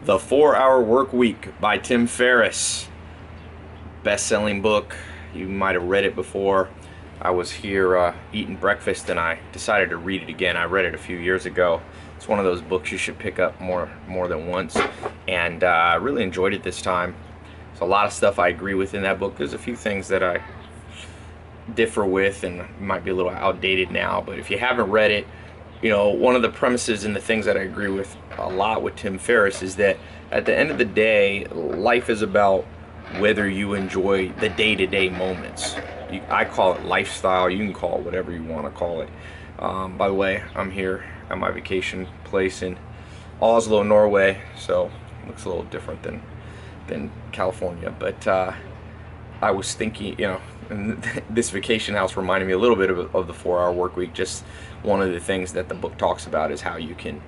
The 4 Hour Work Week by Tim Ferriss. Best-selling book. You might have read it before. I was here eating breakfast and I decided to read it again. I read it a few years ago. It's one of those books you should pick up more than once, and I really enjoyed it this time. There's a lot of stuff I agree with in that book. There's a few things that I differ with and might be a little outdated now, but if you haven't read it, one of the premises and the things that I agree with a lot with Tim Ferriss is that at the end of the day, life is about whether you enjoy the day-to-day moments. I call it lifestyle. You can call it whatever you want to call it. By the way, I'm here at my vacation place in Oslo, Norway, so it looks a little different than California. But I was thinking, and this vacation house reminded me a little bit of the 4 Hour Work Week. Just one of the things that the book talks about is how you can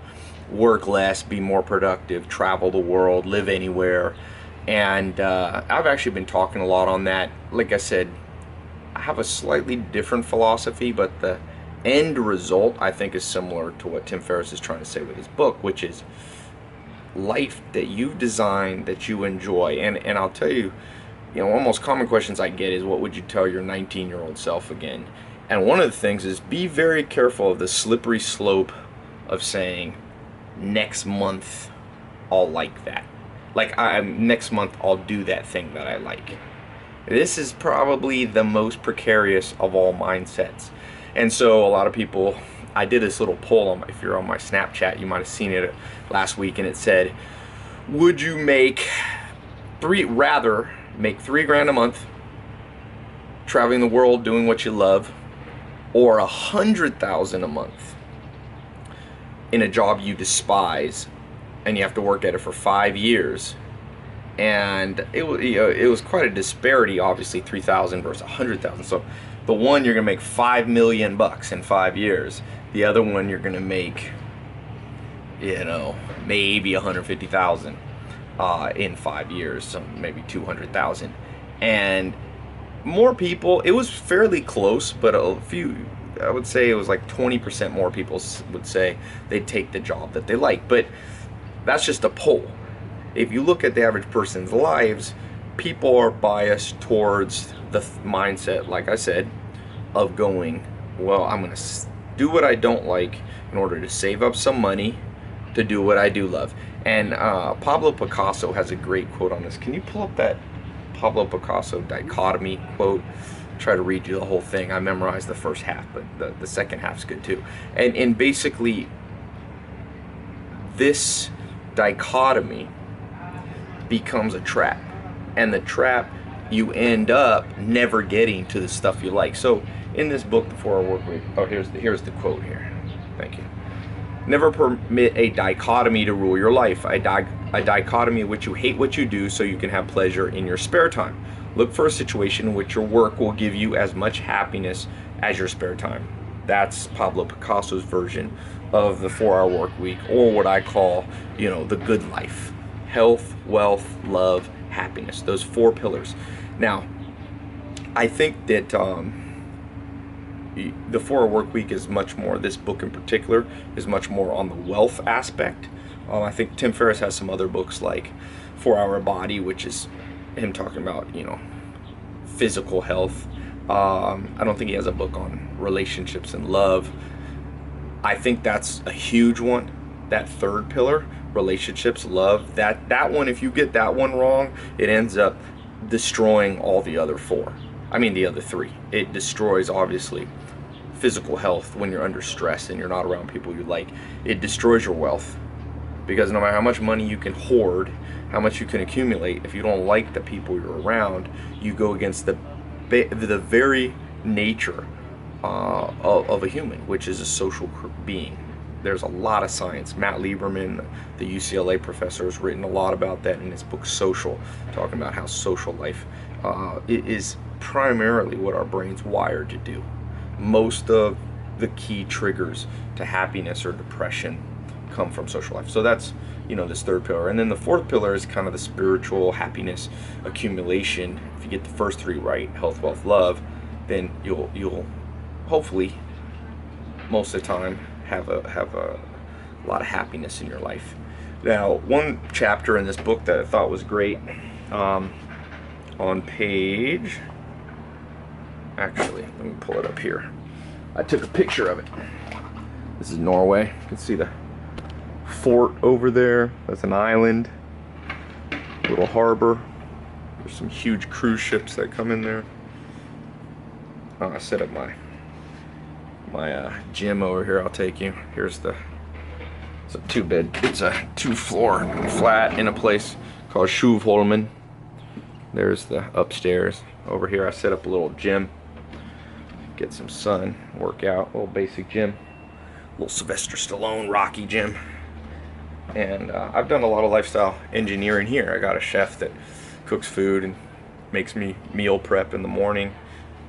work less, be more productive, travel the world, live anywhere. And I've actually been talking a lot on that. Like I said, I have a slightly different philosophy, but the end result I think is similar to what Tim Ferriss is trying to say with his book, which is life that you've designed, that you enjoy. And I'll tell you, one of the most common questions I get is, what would you tell your 19-year-old self again? And one of the things is, be very careful of the slippery slope of saying, next month I'll like that. Like, next month I'll do that thing that I like. This is probably the most precarious of all mindsets. And so a lot of people, I did this little poll, if you're on my Snapchat, you might have seen it last week, and it said, would you rather make $3,000 a month traveling the world doing what you love, or $100,000 a month in a job you despise and you have to work at it for 5 years? And it was quite a disparity, obviously, 3,000 versus 100,000. So the one, you're gonna make $5 million in 5 years. The other one, you're gonna make maybe 150,000 in 5 years, so maybe 200,000. And more people, it was fairly close, but I would say it was like 20% more people would say they'd take the job that they like. But that's just a poll. If you look at the average person's lives, people are biased towards the mindset, like I said, of going, well, I'm going to do what I don't like in order to save up some money to do what I do love. And Pablo Picasso has a great quote on this. Can you pull up that Pablo Picasso dichotomy quote? Try to read you the whole thing. I memorized the first half, but the second half's good too. And basically, this dichotomy becomes a trap, and the trap, you end up never getting to the stuff you like. So in this book, The 4 Hour Work Week, here's the quote here. Thank you. Never permit a dichotomy to rule your life, a dichotomy in which you hate what you do so you can have pleasure in your spare time. Look for a situation in which your work will give you as much happiness as your spare time. That's Pablo Picasso's version of the 4 Hour Work Week, or what I call, the good life. Health, wealth, love, happiness. Those 4 pillars. Now, I think that the 4 Hour Work Week is much more, this book in particular, is much more on the wealth aspect. I think Tim Ferriss has some other books like 4 Hour Body, which is him talking about, physical health. I don't think he has a book on relationships and love. I think that's a huge one. That third pillar, relationships, love, that one, if you get that one wrong, it ends up destroying all the other 4. I mean, the other 3. It destroys, obviously, physical health when you're under stress and you're not around people you like. It destroys your wealth, because no matter how much money you can hoard, how much you can accumulate, if you don't like the people you're around, you go against the very nature of a human, which is a social being. There's a lot of science. Matt Lieberman, the UCLA professor, has written a lot about that in his book Social, talking about how social life is primarily what our brain's wired to do. Most of the key triggers to happiness or depression come from social life. So that's, this third pillar. And then the 4th pillar is kind of the spiritual happiness accumulation. If you get the first 3 right, health, wealth, love, then you'll hopefully, most of the time, have a lot of happiness in your life. Now, one chapter in this book that I thought was great, on page, actually, let me pull it up here. I took a picture of it. This is Norway. You can see the fort over there. That's an island, little harbor. There's some huge cruise ships that come in there. I set up my gym over here. I'll take you. Here's it's a it's a 2-floor flat in a place called Sjöholmen. There's the upstairs. Over here I set up a little gym, get some sun, work out, a little basic gym, little Sylvester Stallone Rocky gym. And I've done a lot of lifestyle engineering here. I got a chef that cooks food and makes me meal prep in the morning,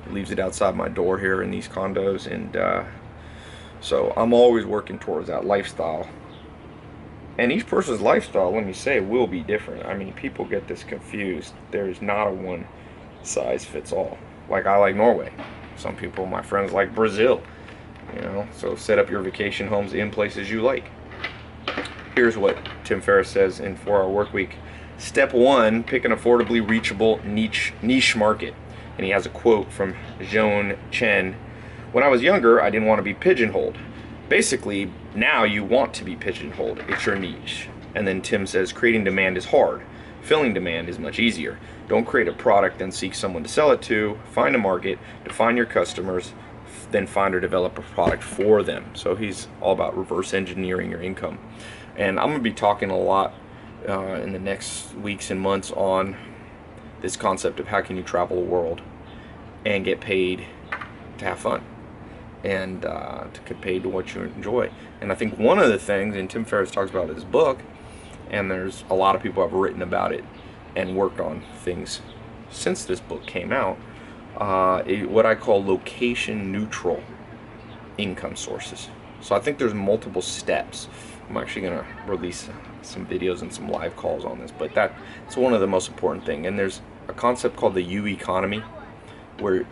leaves it outside my door here in these condos, and so I'm always working towards that lifestyle. And each person's lifestyle, let me say, will be different. I mean, people get this confused. There's not a one size fits all. Like, I like Norway. Some people, my friends, like Brazil. You know, so set up your vacation homes in places you like. Here's what Tim Ferriss says in 4-Hour Workweek. Step 1, pick an affordably reachable niche market. And he has a quote from Joan Chen. When I was younger, I didn't want to be pigeonholed. Basically, now you want to be pigeonholed. It's your niche. And then Tim says, creating demand is hard. Filling demand is much easier. Don't create a product and seek someone to sell it to. Find a market, define your customers, then find or develop a product for them. So he's all about reverse engineering your income. And I'm going to be talking a lot in the next weeks and months on this concept of how can you travel the world and get paid to have fun, and to get paid to what you enjoy. And I think one of the things, and Tim Ferriss talks about in his book, and there's a lot of people have written about it and worked on things since this book came out, what I call location neutral income sources. So I think there's multiple steps. I'm actually going to release some videos and some live calls on this, but that's one of the most important things. And there's a concept called the U economy, where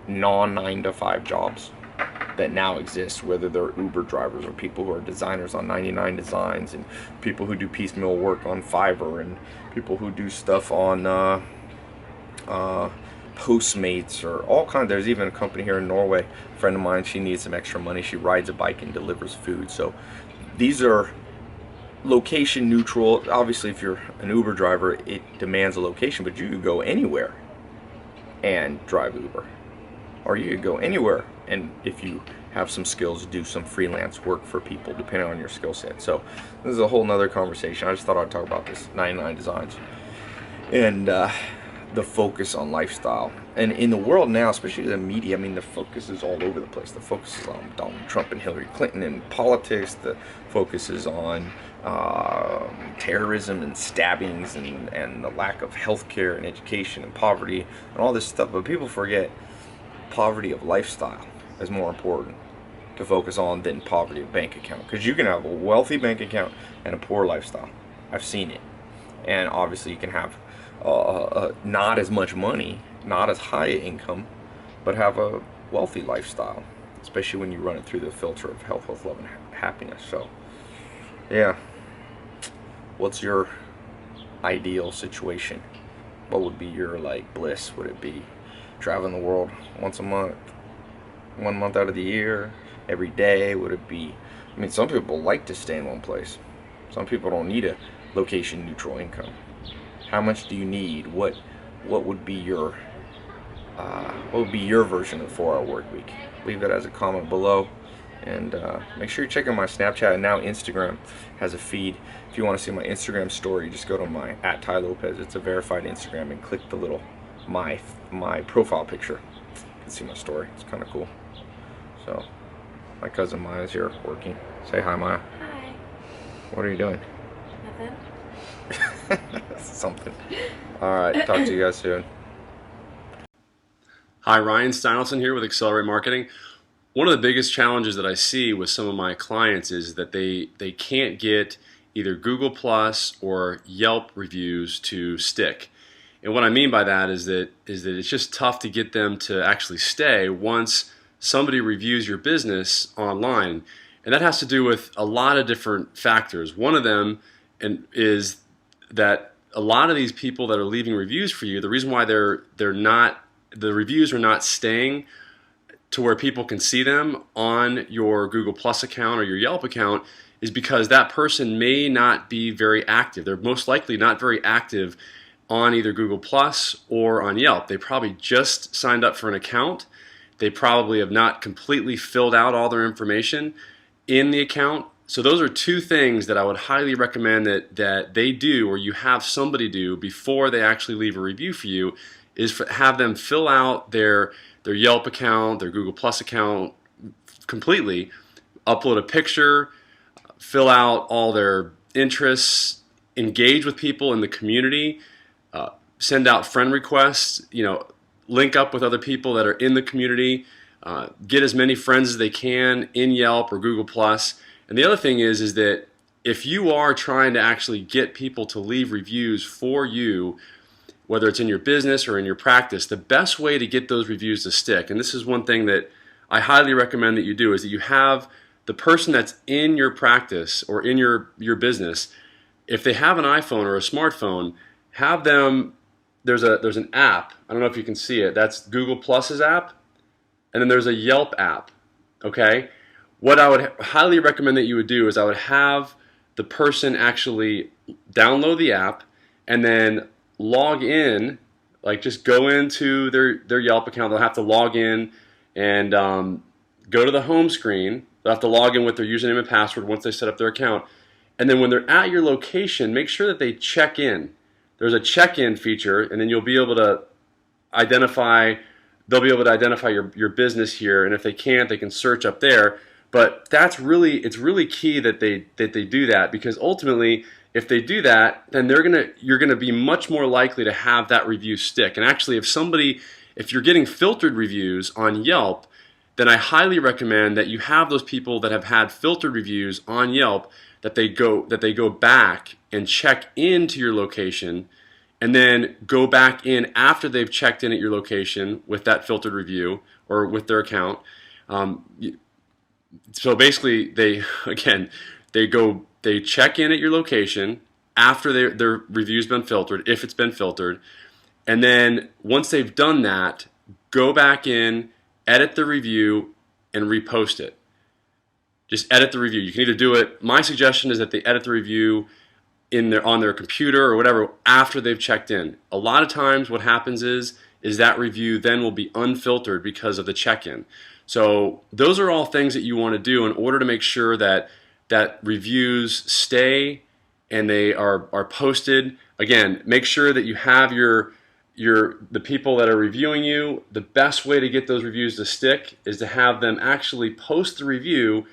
non-9-to-5 jobs that now exist, whether they're Uber drivers or people who are designers on 99 Designs, and people who do piecemeal work on Fiverr, and people who do stuff on Postmates, or all kinds. There's even a company here in Norway, a friend of mine, she needs some extra money, she rides a bike and delivers food. So these are location neutral. Obviously, if you're an Uber driver, it demands a location, but you could go anywhere and drive Uber, or you could go anywhere and, if you have some skills, do some freelance work for people depending on your skill set. So this is a whole nother conversation. I just thought I'd talk about this 99 Designs and the focus on lifestyle. And in the world now, especially the media, I mean, the focus is all over the place. The focus is on Donald Trump and Hillary Clinton and politics. The focus is on terrorism and stabbings, and the lack of health care and education and poverty and all this stuff. But people forget poverty of lifestyle is more important to focus on than poverty of bank account. Because you can have a wealthy bank account and a poor lifestyle. I've seen it. And obviously you can have not as much money, not as high income, but have a wealthy lifestyle, especially when you run it through the filter of health, wealth, love, and happiness. So yeah, what's your ideal situation? What would be your bliss? Would it be traveling the world once a month, 1 month out of the year, every day? Would it be, I mean, some people like to stay in one place. Some people don't need a location neutral income. How much do you need? What would be your version of 4-Hour Workweek? Leave it as a comment below, and make sure you're checking my Snapchat, and now Instagram has a feed. If you want to see my Instagram story, just go to my @TyLopez. It's a verified Instagram, and click the little my profile picture. You can see my story. It's kind of cool. So my cousin Maya's here working. Say hi, Maya. Hi. What are you doing? Nothing. Something. All right, talk to you guys soon. Hi, Ryan Steinelson here with Accelerate Marketing. One of the biggest challenges that I see with some of my clients is that they can't get either Google Plus or Yelp reviews to stick. And what I mean by that is that it's just tough to get them to actually stay once somebody reviews your business online. And that has to do with a lot of different factors. One of them, and is that a lot of these people that are leaving reviews for you, the reason why the reviews are not staying to where people can see them on your Google Plus account or your Yelp account is because that person may not be very active. They're most likely not very active on either Google Plus or on Yelp. They probably just signed up for an account. They probably have not completely filled out all their information in the account. So those are two things that I would highly recommend that they do, or you have somebody do before they actually leave a review for you, is have them fill out their Yelp account, their Google Plus account completely, upload a picture, fill out all their interests, engage with people in the community, send out friend requests, link up with other people that are in the community, get as many friends as they can in Yelp or Google Plus. And the other thing is that if you are trying to actually get people to leave reviews for you, whether it's in your business or in your practice, the best way to get those reviews to stick, and this is one thing that I highly recommend that you do, is that you have the person that's in your practice or in your business, if they have an iPhone or a smartphone, have them, there's an app, I don't know if you can see it, that's Google Plus's app, and then there's a Yelp app, okay? What I would highly recommend that you would do is I would have the person actually download the app and then log in, like just go into their Yelp account. They'll have to log in and go to the home screen. They'll have to log in with their username and password once they set up their account. And then when they're at your location, make sure that they check in. There's a check-in feature, and then you'll be able to identify, they'll be able to identify your business here, and if they can't, they can search up there. But it's really key that they do that, because ultimately, if they do that, then you're gonna be much more likely to have that review stick. And actually, if you're getting filtered reviews on Yelp, then I highly recommend that you have those people that have had filtered reviews on Yelp, that they go back and check into your location, and then go back in after they've checked in at your location with that filtered review or with their account. So basically, they check in at your location after their review's been filtered, if it's been filtered, and then once they've done that, go back in, edit the review, and repost it. Just edit the review. You can either do it, my suggestion is that they edit the review on their computer or whatever after they've checked in. A lot of times what happens is that review then will be unfiltered because of the check-in. So those are all things that you want to do in order to make sure that reviews stay and they are posted. Again, make sure that you have the people that are reviewing you. The best way to get those reviews to stick is to have them actually post the review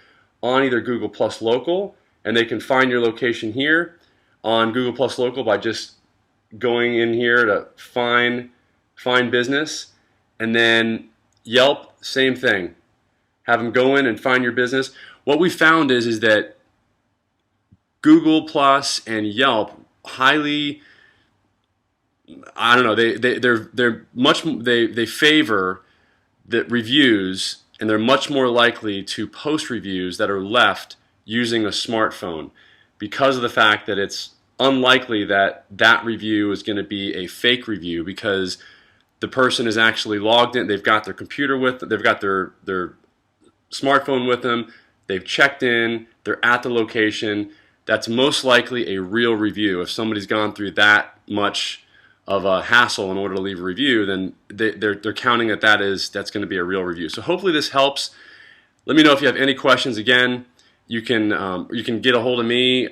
on either Google Plus Local, and they can find your location here on Google Plus Local by just going in here to find business, and then Yelp, same thing. Have them go in and find your business. What we found is that Google Plus and Yelp highly, I don't know, they favor the reviews, and they're much more likely to post reviews that are left using a smartphone, because of the fact that it's unlikely that review is going to be a fake review, because the person is actually logged in, they've got their computer with them, they've got their smartphone with them, they've checked in, they're at the location. That's most likely a real review. If somebody's gone through that much of a hassle in order to leave a review, then they're counting that's going to be a real review. So hopefully this helps. Let me know if you have any questions. Again, you can get a hold of me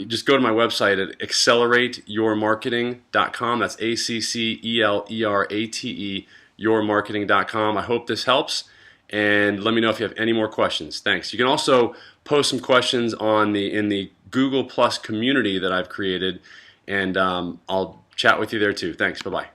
just go to my website at accelerateyourmarketing.com. That's ACCELERATE, yourmarketing.com. I hope this helps, and let me know if you have any more questions. Thanks. You can also post some questions in the Google Plus community that I've created, and I'll chat with you there too. Thanks. Bye-bye.